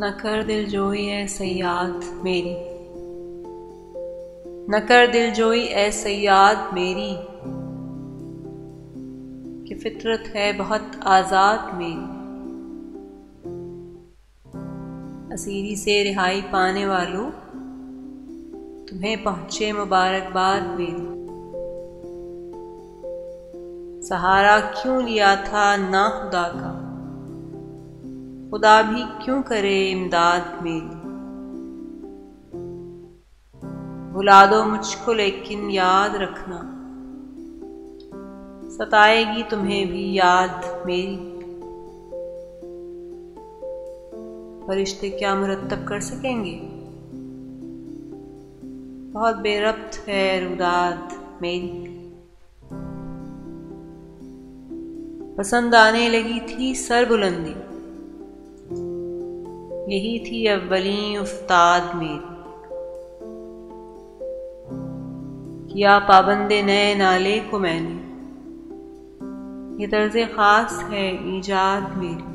न कर दिल जोई ऐ सयाद मेरी, न कर दिल जोई ऐ सयाद मेरी, कि फितरत है बहुत आज़ाद मेरी। असीरी से रिहाई पाने वालों, तुम्हें पहुँचे मुबारकबाद मेरी। सहारा क्यों लिया था ना खुदा का, खुदा भी क्यों करे इमदाद मेरी। भुला दो मुझको लेकिन याद रखना, सताएगी तुम्हें भी याद मेरी। फरिश्ते क्या मुरत्तब कर सकेंगे, बहुत बेरब्त है रुदाद मेरी। पसंद आने लगी थी सरबुलंदी, यही थी अव्वली उस्ताद मेरी। किया पाबंदे नए नाले को मैंने, ये तर्ज़े खास है ईजाद मेरी।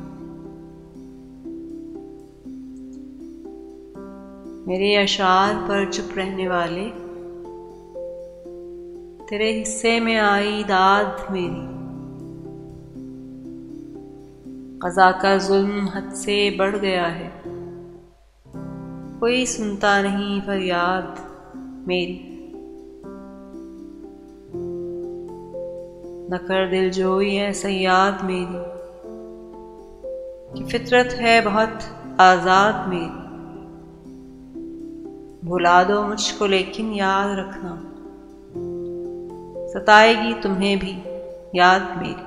मेरे अशार पर चुप रहने वाले, तेरे हिस्से में आई दाद मेरी। क़ज़ा का जुल्म हद से बढ़ गया है, कोई सुनता नहीं फरियाद मेरी। न कर दिल जोई ऐ सयाद मेरी, कि फितरत है बहुत आज़ाद मेरी। भुला दो मुझको लेकिन याद रखना, सताएगी तुम्हें भी याद मेरी।